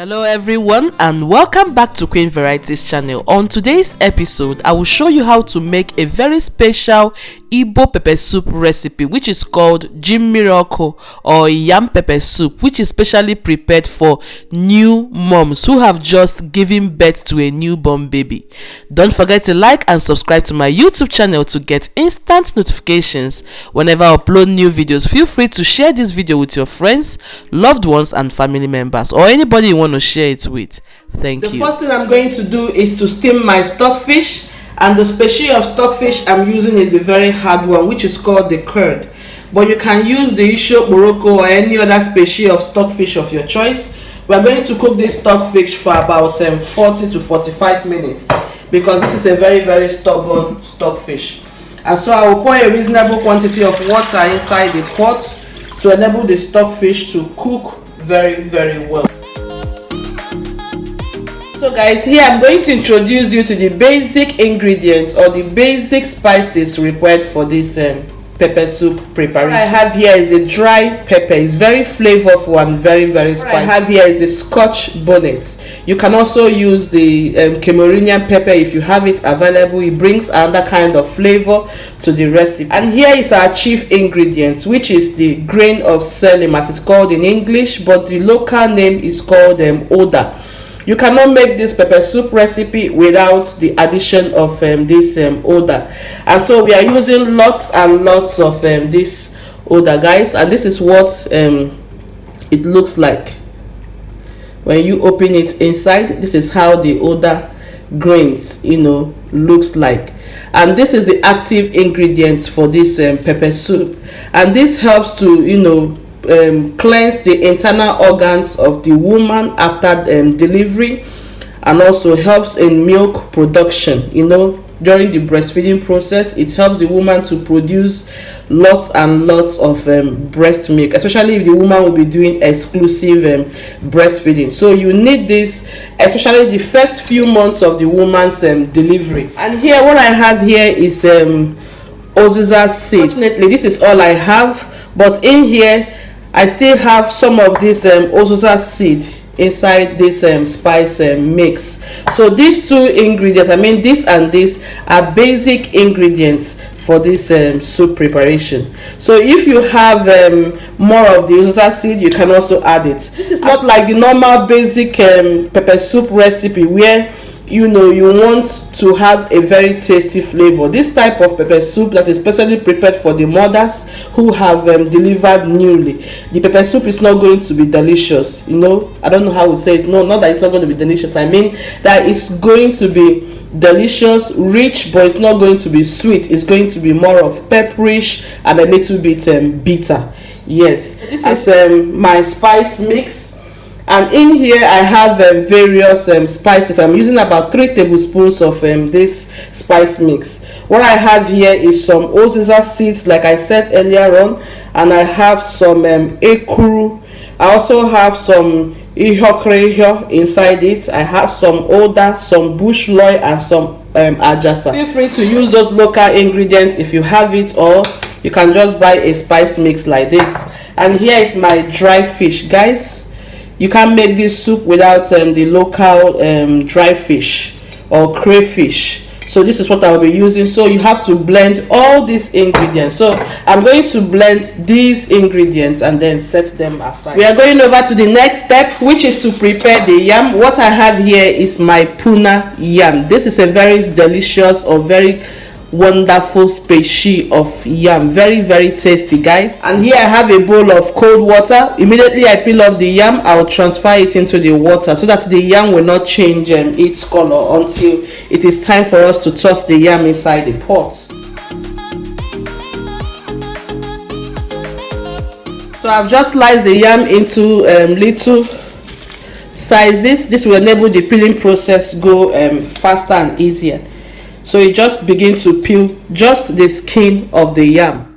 Hello everyone and welcome back to Queen Varieties channel. On today's episode, I will show you how to make a very special Igbo pepper soup recipe which is called Mmiri Oku or yam pepper soup, which is specially prepared for new moms who have just given birth to a newborn baby. Don't forget to like and subscribe to my YouTube channel to get instant notifications whenever I upload new videos. Feel free to share this video with your friends, loved ones and family members or anybody you want to share it with. Thank you. The first thing I'm going to do is to steam my stockfish, and the species of stockfish I'm using is a very hard one which is called the curd, but you can use the Mmiri Oku or any other species of stockfish of your choice. We're going to cook this stockfish for about 40 to 45 minutes because this is a very stubborn stockfish, and so I will pour a reasonable quantity of water inside the pot to enable the stockfish to cook very well. So guys, here I'm going to introduce you to the basic ingredients or the basic spices required for this pepper soup preparation. What I have here is a dry pepper. It's very flavorful and very spicy. What I have here is the Scotch bonnet. You can also use the Cameroonian pepper if you have it available. It brings another kind of flavor to the recipe. And here is our chief ingredient, which is the grain of selim as it's called in English, but the local name is called oda. You cannot make this pepper soup recipe without the addition of this oda, and so we are using lots and lots of this oda, guys, and this is what it looks like when you open it inside. This is how the oda grains looks like, and this is the active ingredient for this pepper soup, and this helps to cleanse the internal organs of the woman after delivery, and also helps in milk production. During the breastfeeding process, it helps the woman to produce lots and lots of breast milk, especially if the woman will be doing exclusive breastfeeding. So you need this, especially the first few months of the woman's delivery. And here, what I have here is uziza seeds. Fortunately, this is all I have, but in here I still have some of this uziza seed inside this spice mix. So these two ingredients, this and this, are basic ingredients for this soup preparation. So if you have more of the uziza seed, you can also add it. This is not like the normal basic pepper soup recipe where you want to have a very tasty flavor. This type of pepper soup that is specially prepared for the mothers who have delivered newly, the pepper soup is not going to be delicious. I don't know how to say it. No, not that it's not going to be delicious. I mean that it's going to be delicious, rich, but it's not going to be sweet. It's going to be more of pepperish and a little bit bitter. Yes, this is my spice mix. And in here I have various spices. I'm using about 3 tablespoons of this spice mix. What I have here is some uziza seeds, like I said earlier on, and I have some ekuru. I also have some ihokreho inside it. I have some oda, some bush loy, and some ajasa. Feel free to use those local ingredients if you have it, or you can just buy a spice mix like this. And here is my dry fish, guys. You can't make this soup without the local dry fish or crayfish. So this is what I will be using. So you have to blend all these ingredients. So I'm going to blend these ingredients and then set them aside. We are going over to the next step, which is to prepare the yam. What I have here is my PUNA yam. This is a very delicious or very wonderful species of yam, very tasty, guys. And here I have a bowl of cold water. Immediately I peel off the yam, I will transfer it into the water so that the yam will not change its color until it is time for us to toss the yam inside the pot. So I've just sliced the yam into little sizes. This will enable the peeling process go faster and easier. So you just begin to peel just the skin of the yam.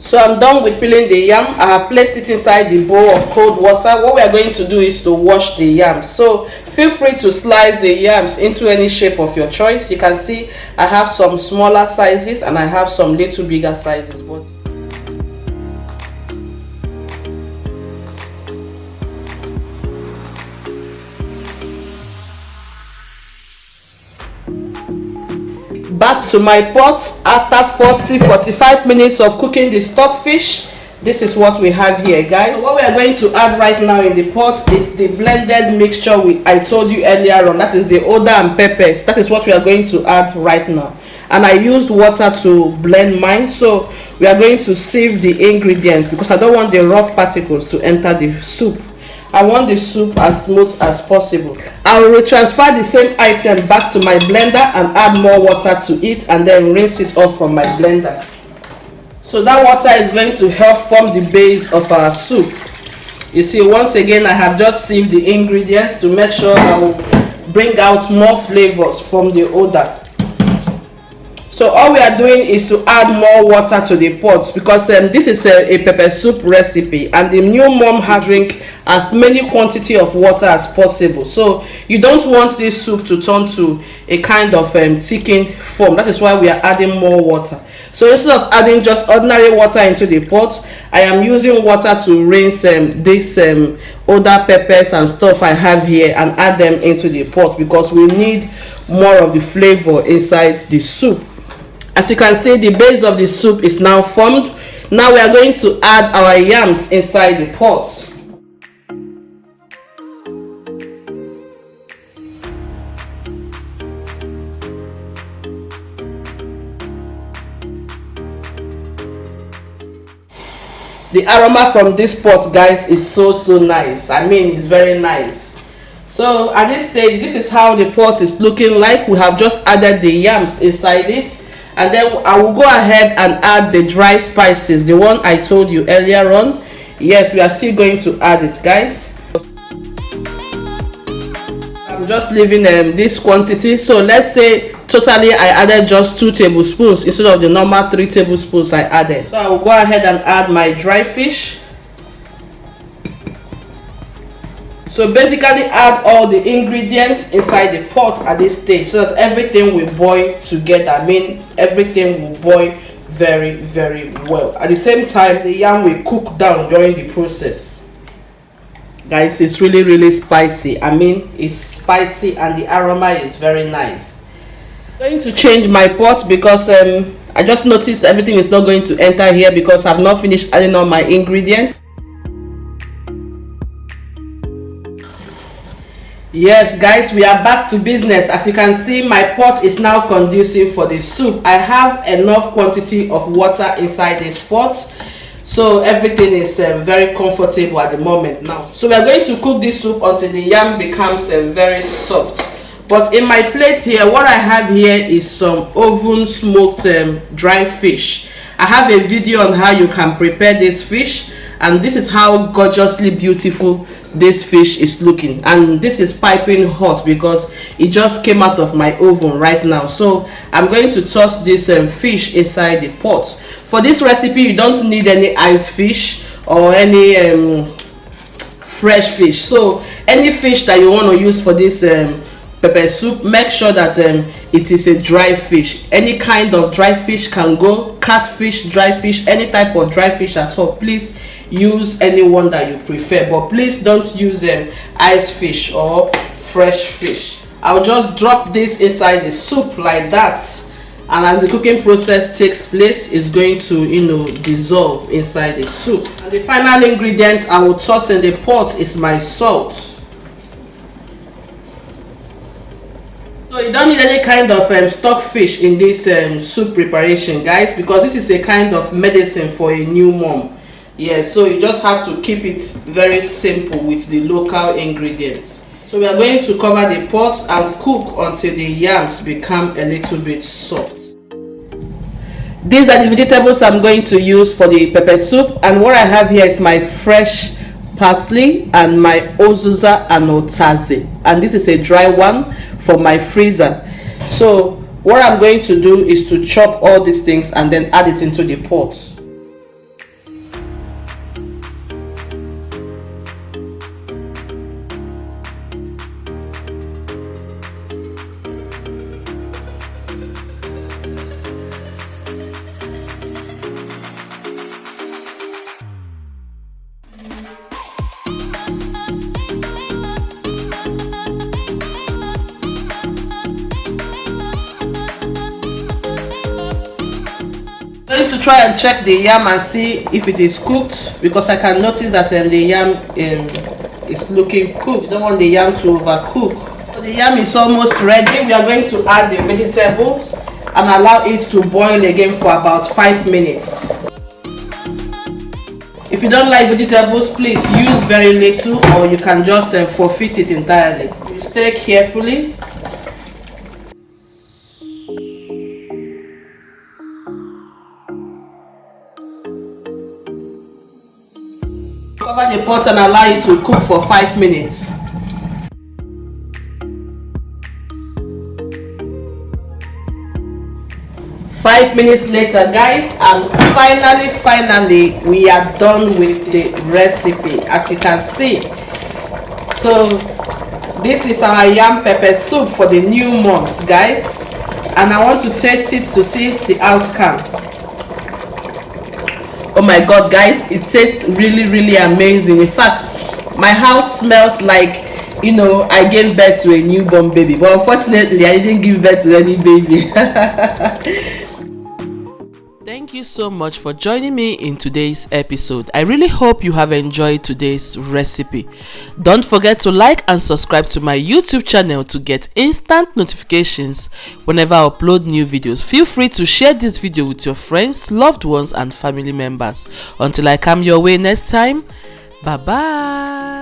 So I'm done with peeling the yam. I have placed it inside the bowl of cold water. What we are going to do is to wash the yams. So feel free to slice the yams into any shape of your choice. You can see I have some smaller sizes and I have some little bigger sizes. Back to my pot after 40-45 minutes of cooking the stockfish. This is what we have here, guys. So what we are going to add right now in the pot is the blended mixture I told you earlier on. That is the oda and peppers. That is what we are going to add right now. And I used water to blend mine. So we are going to sieve the ingredients because I don't want the rough particles to enter the soup. I want the soup as smooth as possible. I will retransfer the same item back to my blender and add more water to it and then rinse it off from my blender. So that water is going to help form the base of our soup. You see, once again, I have just sieved the ingredients to make sure I will bring out more flavors from the odor. So all we are doing is to add more water to the pot because this is a pepper soup recipe and the new mom has drink as many quantity of water as possible. So you don't want this soup to turn to a kind of thickened form. That is why we are adding more water. So instead of adding just ordinary water into the pot, I am using water to rinse this other peppers and stuff I have here and add them into the pot because we need more of the flavor inside the soup. As you can see, the base of the soup is now formed. Now we are going to add our yams inside the pot. The aroma from this pot, guys, is so nice. I mean, it's very nice. So at this stage, this is how the pot is looking like. We have just added the yams inside it. And then I will go ahead and add the dry spices, the one I told you earlier on. Yes, we are still going to add it, guys. I'm just leaving this quantity. So let's say totally I added just 2 tablespoons instead of the normal 3 tablespoons I added. So I will go ahead and add my dry fish. So basically add all the ingredients inside the pot at this stage so that everything will boil together. I mean, everything will boil very well. At the same time, the yam will cook down during the process. Guys, it's really spicy. I mean, it's spicy and the aroma is very nice. I'm going to change my pot because I just noticed everything is not going to enter here because I've not finished adding all my ingredients. Yes, guys, we are back to business. As you can see, my pot is now conducive for the soup. I have enough quantity of water inside this pot, so everything is very comfortable at the moment now. So we are going to cook this soup until the yam becomes very soft. But in my plate here, what I have here is some oven smoked dry fish. I have a video on how you can prepare this fish, and this is how gorgeously beautiful this fish is looking. And this is piping hot because it just came out of my oven right now. So I'm going to toss this fish inside the pot. For this recipe, you don't need any ice fish or any fresh fish. So any fish that you want to use for this pepper soup, make sure that it is a dry fish. Any kind of dry fish can go. Catfish, dry fish, any type of dry fish at all. Please use any one that you prefer, but please don't use ice fish or fresh fish. I'll just drop this inside the soup like that, and as the cooking process takes place, it's going to dissolve inside the soup. And the final ingredient I will toss in the pot is my salt. So you don't need any kind of stock fish in this soup preparation, guys, because this is a kind of medicine for a new mom. Yeah, so you just have to keep it very simple with the local ingredients. So we are going to cover the pot and cook until the yams become a little bit soft. These are the vegetables I'm going to use for the pepper soup, and what I have here is my fresh parsley and my ozuza and otazi, and this is a dry one from my freezer. So what I'm going to do is to chop all these things and then add it into the pot. I'm going to try and check the yam and see if it is cooked, because I can notice that the yam is looking cooked. You don't want the yam to overcook. So the yam is almost ready. We are going to add the vegetables and allow it to boil again for about 5 minutes. If you don't like vegetables, please use very little, or you can just forfeit it entirely. You stir carefully. Cover the pot and allow it to cook for 5 minutes. Five minutes later, guys, and finally we are done with the recipe, as you can see. So this is our yam pepper soup for the new moms, guys, and I want to taste it to see the outcome. Oh my god, guys, it tastes really amazing. In fact, my house smells like, you know, I gave birth to a newborn baby, but unfortunately I didn't give birth to any baby. Thank you so much for joining me in today's episode. I really hope you have enjoyed today's recipe. Don't forget to like and subscribe to my YouTube channel to get instant notifications whenever I upload new videos. Feel free to share this video with your friends, loved ones and family members. Until I come your way next time, bye bye.